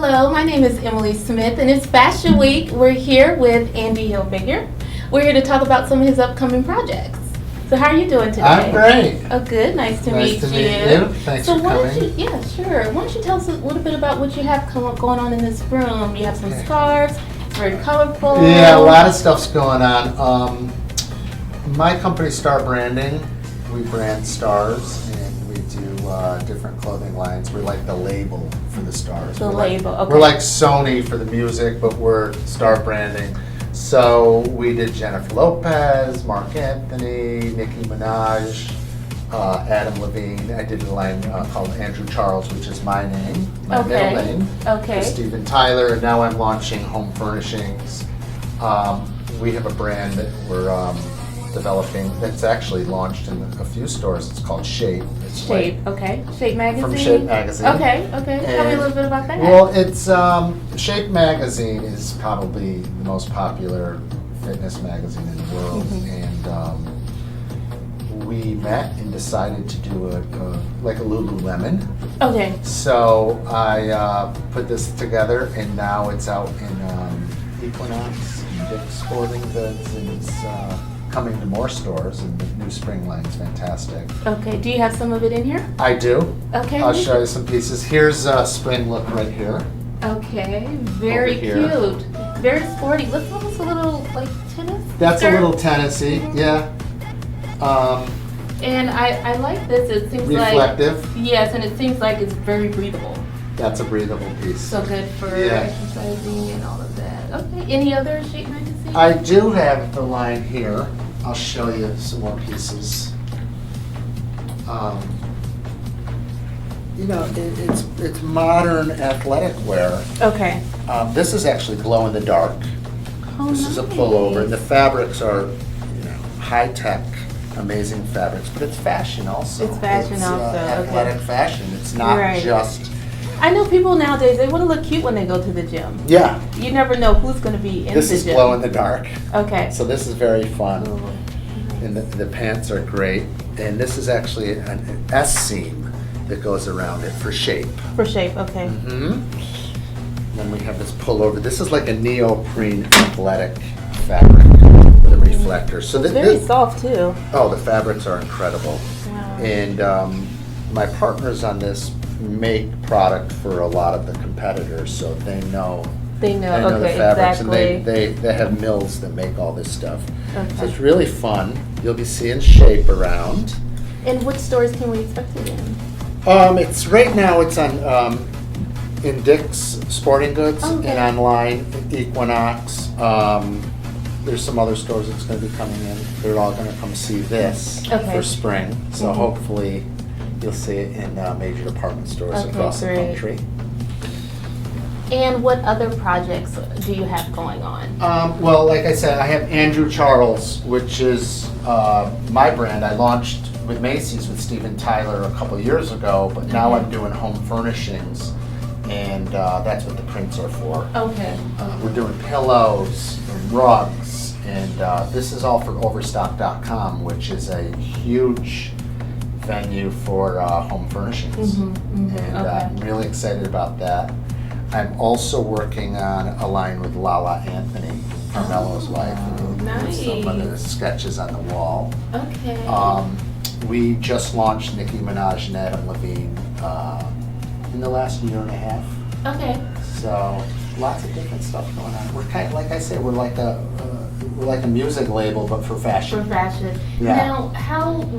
Hello, my name is Emily Smith, and it's Fashion Week. We're here with Andy Hilfiger. We're here to talk about some of his upcoming projects. So how are you doing today? I'm great. Oh, good. Nice to meet you. Nice to meet you. Thanks so for why coming. don't you, yeah, sure. Why don't you tell us a little bit about what you have going on in this room? You have some scarves. It's very colorful. Yeah, a lot of stuff's going on. My company, Star Branding, we brand stars and we do different clothing lines. We're like the label for the stars. The label, okay. We're like Sony for the music, but we're Star Branding. So we did Jennifer Lopez, Mark Anthony, Nicki Minaj, Adam Levine. I did a line called Andrew Charles, which is my name, my middle name. Okay. For Steven Tyler, and now I'm launching Home Furnishings. We have a brand that we're developing that's actually launched in a few stores. It's called Shape. It's Shape, okay. Shape Magazine? From Shape Magazine. Okay. Tell me a little bit about that. Well, it's Shape Magazine is probably the most popular fitness magazine in the world, and we met and decided to do like a Lululemon. Okay. So I put this together, and now it's out in Equinox and Dick's Sporting Goods, and it's coming to more stores, and the new spring line is fantastic. Okay, do you have some of it in here? I do. Okay. I'll show you some pieces. Here's a spring look right here. Okay, very cute. Very sporty. Looks almost a little like tennis. That's skirt. a little Tennessee, yeah. And I like this. It seems Reflective. like yes, and it seems like it's very breathable. That's a breathable piece. So good for exercising and all of that. Okay. Any other Shape magazine? I do have the line here. I'll show you some more pieces. It's modern athletic wear. Okay. This is actually glow in the dark. Oh, This is a pullover, and the fabrics are, high tech, amazing fabrics, but it's fashion also. It's fashion also, athletic fashion. It's not just. I know people nowadays, they want to look cute when they go to the gym. Yeah. You never know who's going to be in the gym. This is glow in the dark. Okay. So this is very fun. Oh, And the pants are great. And this is actually an S seam that goes around it for shape. For shape, okay. Then we have this pullover. This is like a neoprene athletic fabric with a reflector. So It's very soft too. Oh, the fabrics are incredible. Wow. And my partners on this make product for a lot of the competitors, so they know. They know the fabrics, exactly. and they have mills that make all this stuff. Okay. So it's really fun. You'll be seeing Shape around. And which stores can we expect it in? It's right now. It's on in Dick's Sporting Goods and online at Equinox. There's some other stores that's going to be coming in. They're all going to come see this for spring. So hopefully you'll see it in major department stores across the country. And what other projects do you have going on? Well, like I said, I have Andrew Charles, which is my brand. I launched with Macy's with Steven Tyler a couple years ago, but now I'm doing Home Furnishings, and that's what the prints are for. Okay. We're doing pillows and rugs, and this is all for Overstock.com, which is a huge venue for home furnishings. And I'm really excited about that. I'm also working on a line with Lala Anthony, Carmelo's wife, and nice. some of the sketches on the wall. Okay. We just launched Nicki Minaj and Adam Levine in the last year and a half. Okay. So lots of different stuff going on. We're kind of, like I said, we're like a music label, but for fashion. For fashion. Yeah. Now,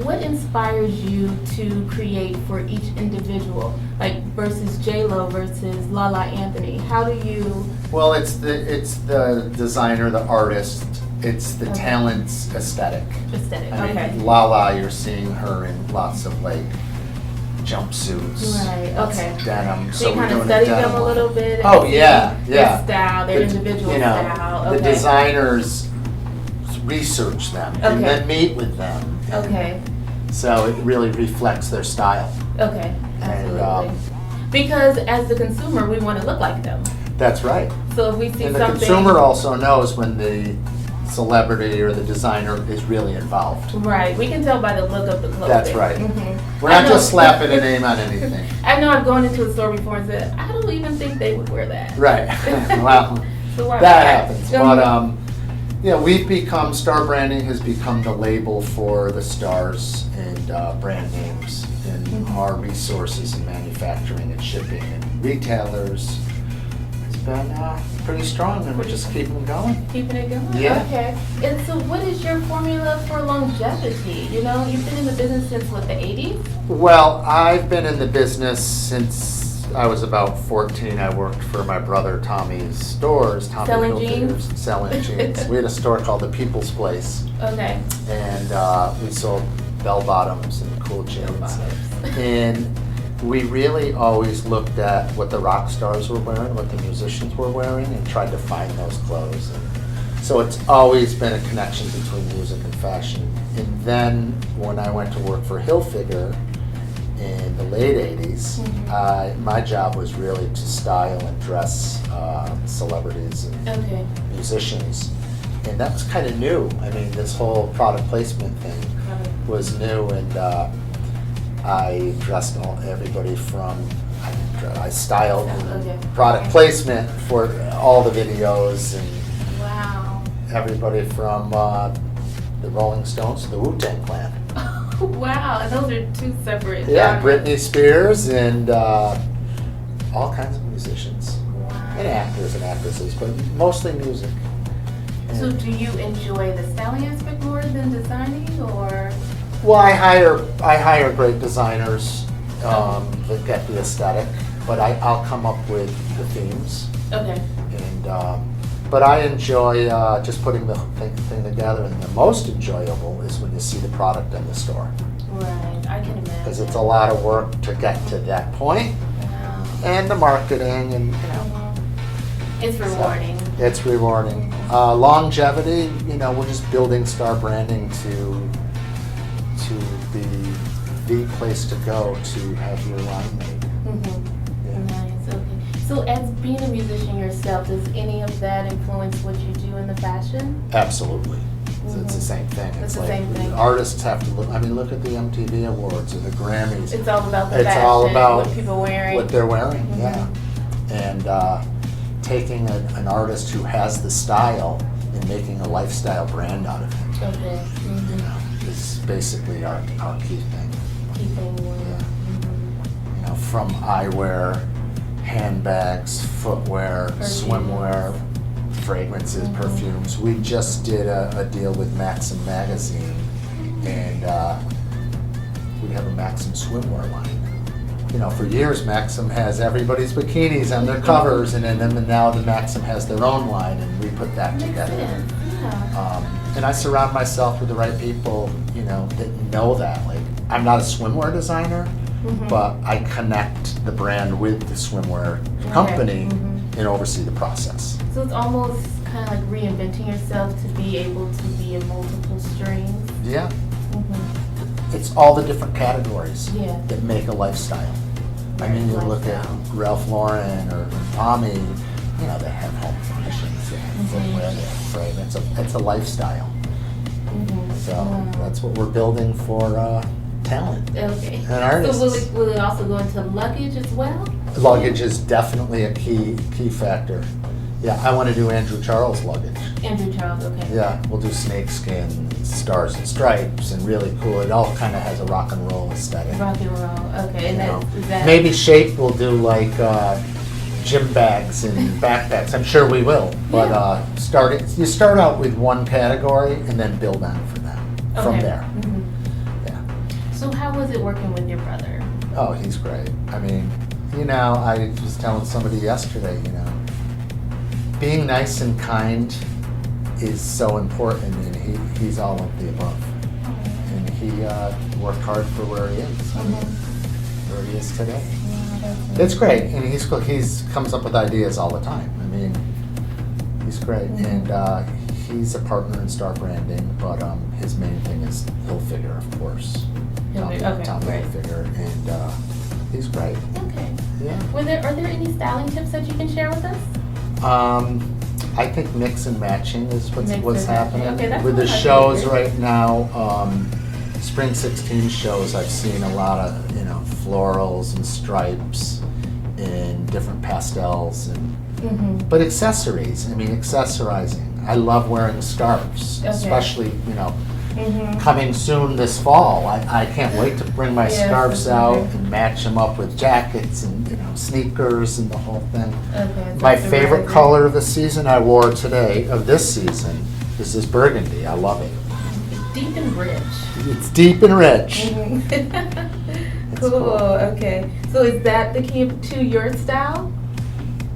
what inspires you to create for each individual, like versus J-Lo versus Lala Anthony? How do you? Well, it's the designer, the artist. It's the talent's aesthetic. I mean, Lala, you're seeing her in lots of like jumpsuits, lots of denim. So you kind of study them a little bit. Oh yeah. Their style, their individual style. The designers research them and then meet with them. So it really reflects their style. Okay, absolutely. Because as the consumer, we want to look like them. That's right. So if we see and the something, consumer also knows when the celebrity or the designer is really involved. Right. We can tell by the look of the clothing. That's right. Mm-hmm. We're not just slapping a name on anything. I know I've gone into a store before and said, I don't even think they would wear that. Right. Well, So why that not? happens. But we've become, Star Branding has become the label for the stars and brand names and our resources in manufacturing and shipping and retailers. It's been pretty strong, and we're just keeping going. Keeping it going? Yeah. Okay. And so what is your formula for longevity? You know, you've been in the business since, what, the 80s? Well, I've been in the business since I was about 14. I worked for my brother Tommy's stores. Tommy Selling Hilfiger's, jeans? Selling jeans. We had a store called the People's Place, Okay. and we sold bell bottoms and cool jeans. And we really always looked at what the rock stars were wearing, what the musicians were wearing, and tried to find those clothes. And so it's always been a connection between music and fashion. And then when I went to work for Hilfiger in the late 80s, my job was really to style and dress celebrities and Okay. musicians. And that was kind of new. I mean, this whole product placement thing was new, and I dressed everybody from, I styled product placement for all the videos, and Wow. everybody from the Rolling Stones to the Wu-Tang Clan. Wow. And those are two separate Yeah, genres. Britney Spears and all kinds of musicians and actors and actresses, but mostly music. So do you enjoy the styling aspect more than designing, or? Well, I hire great designers that get the aesthetic, but I'll come up with the themes. Okay. And but I enjoy just putting the thing together, and the most enjoyable is when you see the product in the store, Right. I can imagine. because it's a lot of work to get to that point, Wow. and the marketing, and It's rewarding. it's rewarding. Longevity, we're just building Star Branding to be the place to go to have your line made. Yeah. Nice. Okay. So, as being a musician yourself, does any of that influence what you do in the fashion? Absolutely. It's the same thing. It's the same thing. Artists have to look. I mean, look at the MTV Awards or the Grammys. It's all about the It's fashion, all about what people are wearing. what they're wearing. Yeah, and taking an artist who has the style and making a lifestyle brand out of it. Okay. Is basically our key thing. Keeping Yeah. From eyewear, handbags, footwear, swimwear, fragrances, perfumes. We just did a deal with Maxim magazine, and we have a Maxim swimwear line. For years Maxim has everybody's bikinis on their covers, and now the Maxim has their own line, and we put that Makes together. sense. Yeah. And I surround myself with the right people, that know that. Like, I'm not a swimwear designer, but I connect the brand with the swimwear company and oversee the process. So it's almost kind of like reinventing yourself to be able to be in multiple streams. Yeah. It's all the different categories Yeah. that make a lifestyle. I mean, you look at Ralph Lauren or Tommy, they have home furnishings, they have footwear, they have fragrance. It's a lifestyle. So that's what we're building for talent Okay. and artists. So will it also go into luggage as well? Luggage is definitely a key factor. Yeah, I want to do Andrew Charles luggage. Andrew Charles, okay. Yeah, we'll do snakeskin, stars and stripes, and really cool. It all kind of has a rock and roll aesthetic. Rock and roll, okay. And is that Maybe Shape will do like gym bags and backpacks. I'm sure we will. But you start out with one category and then build on from Okay. there. Yeah. So how was it working with your brother? Oh, he's great. I mean, I was telling somebody yesterday, being nice and kind is so important, and he's all of the above. And he worked hard for where he is, where he is today. It's great, and he's comes up with ideas all the time. I mean, he's great, and he's a partner in Star Branding, but his main thing is Hilfiger, of course. Tommy great. Hilfiger, and he's great. Okay. Yeah. Are there any styling tips that you can share with us? I think mix and matching is Mix what's and matching. happening. Okay, that's with the one of my shows favorites. right now. Spring 16 shows, I've seen a lot of florals and stripes and different pastels and but accessories. I mean, accessorizing. I love wearing scarves, Okay. especially coming soon this fall. I can't wait to bring my Yes, scarves okay. out and match them up with jackets and sneakers and the whole thing. Okay. so My it's a favorite really- color of the season I wore today, of this season, is this burgundy. I love it. Deep and rich. It's deep and rich. Cool. It's cool. Okay. So is that the key to your style?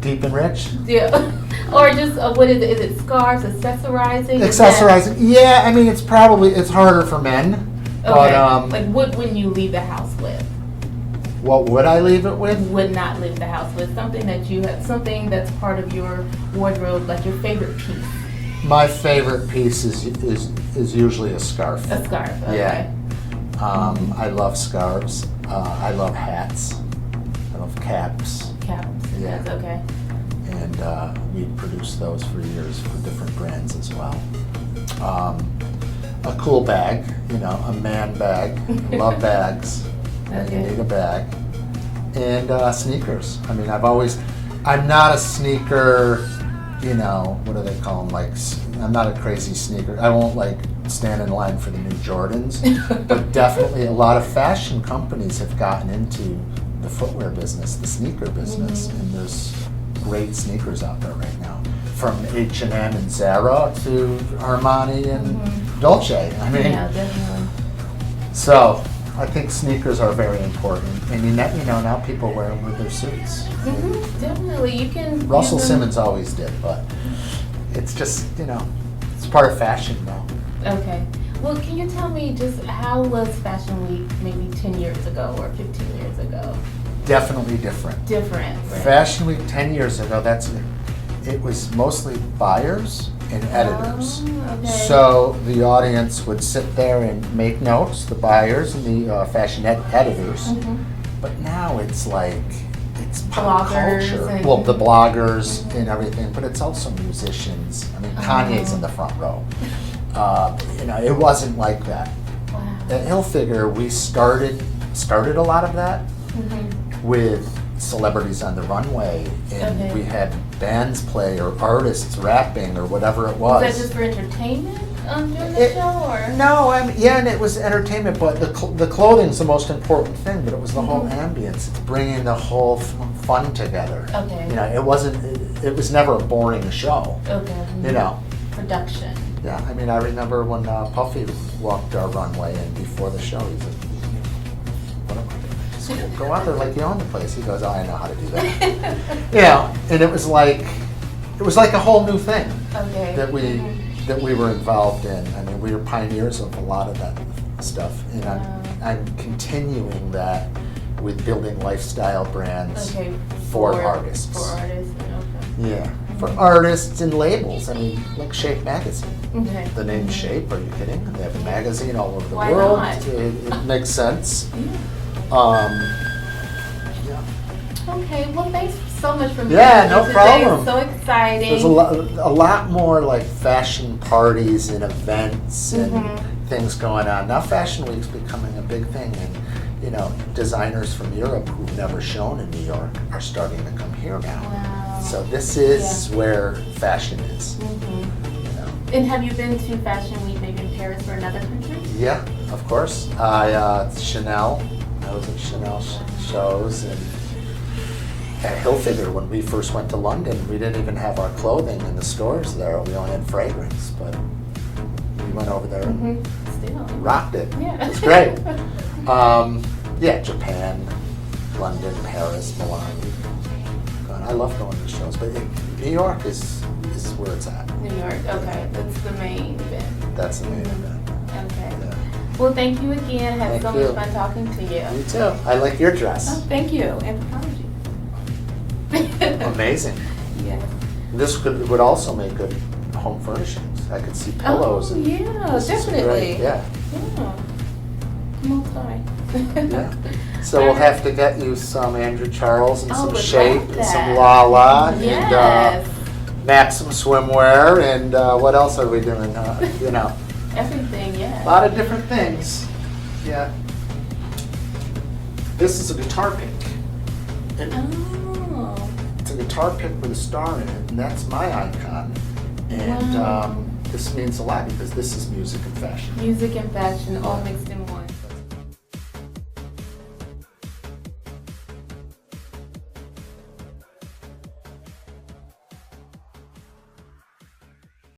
Deep and rich? Yeah. Or just what is it? Is it scarves, accessorizing? Is Accessorizing. Yeah, I mean, it's harder for men. that- But Okay. Like what wouldn't you leave the house with? what would I leave it with? Would not leave the house with something that you have, something that's part of your wardrobe, like your favorite piece. My favorite piece is usually a scarf. A scarf. Okay. Yeah. I love scarves. I love hats. I love caps. Caps. Yeah. That's okay. And we produced those for years for different brands as well. A cool bag, a man bag. Love bags. And you Okay. need a bag. And sneakers. I mean, I'm not a sneaker, what do they call them? I'm not a crazy sneaker. I won't stand in line for the new Jordans. But definitely a lot of fashion companies have gotten into the footwear business, the sneaker business, and there's great sneakers out there right now. From H&M and Zara to Armani and Dolce. I mean, Yeah, definitely. so I think sneakers are very important, and now people wear them with their suits. Definitely. You can. Russell use them- Simmons always did, but it's just it's part of fashion now. Okay. Well, can you tell me just how was Fashion Week maybe 10 years ago or 15 years ago? Definitely different. Different. Right? Fashion Week 10 years ago, it was mostly buyers and editors. Oh, okay. So the audience would sit there and make notes, the buyers and the fashion editors. But now it's pop Bloggers culture. and- Well, the bloggers and everything, but it's also musicians. I mean, Kanye's in the front row. It wasn't like that. Wow. At Hilfiger, we started a lot of that with celebrities on the runway, and Okay. we had bands play or artists rapping or whatever it was. Was that just for entertainment during the show, or? No, and it was entertainment, but the clothing's the most important thing. But it was the whole ambience. It's bringing the whole fun together. Okay. It wasn't. It was never a boring show. Okay. Production. Yeah, I mean, I remember when Puffy walked our runway, and before the show, he's like, "What am I doing? Just go out there like you own the place." He goes, "Oh, I know how to do that." And it was like a whole new thing Okay. that we were involved in. I mean, we were pioneers of a lot of that stuff, and I'm continuing that with building lifestyle brands Okay. for artists. For artists. Okay. Yeah, for artists and labels. I mean, like Shape Magazine. Okay. The name Shape, are you kidding? They have a magazine all over the Why world. not? It makes sense. Yeah. Okay. Well, thanks so much for being Yeah, here no today. problem. It's so exciting. There's a lot more like fashion parties and events and things going on. Now Fashion Week's becoming a big thing, and designers from Europe who've never shown in New York are starting to come here now. Wow. So this is where fashion is. And have you been to Fashion Week maybe in Paris or another country? Yeah, of course. Chanel. I was at Chanel shows, and at Hilfiger when we first went to London, we didn't even have our clothing in the stores there. We only had fragrance, but we went over there and Still. rocked it. Yeah. It was great. Yeah, Japan, London, Paris, Milan. I love going to shows, but New York is where it's at. New York. Okay. That's the main event. That's the main event. Okay. Yeah. Well, thank you again. Had Thank so you. much fun talking to you. You too. I like your dress. Oh, thank you. Anthropology. Amazing. Yeah. This would also make good home furnishings. I could see pillows. Oh, and yeah, this is definitely. great. Yeah. Yeah. Multi. Yeah. So we'll have to get you some Andrew Charles and Oh, some would Shape love and some that. Lala Yes. and Maxim swimwear, and what else are we doing? You know, Everything, a yeah. lot of different things. Yeah. This is a guitar pick. And Oh. it's a guitar pick with a star in it, and that's my icon. And Wow. this means a lot because this is music and fashion. Music and fashion all mixed in one.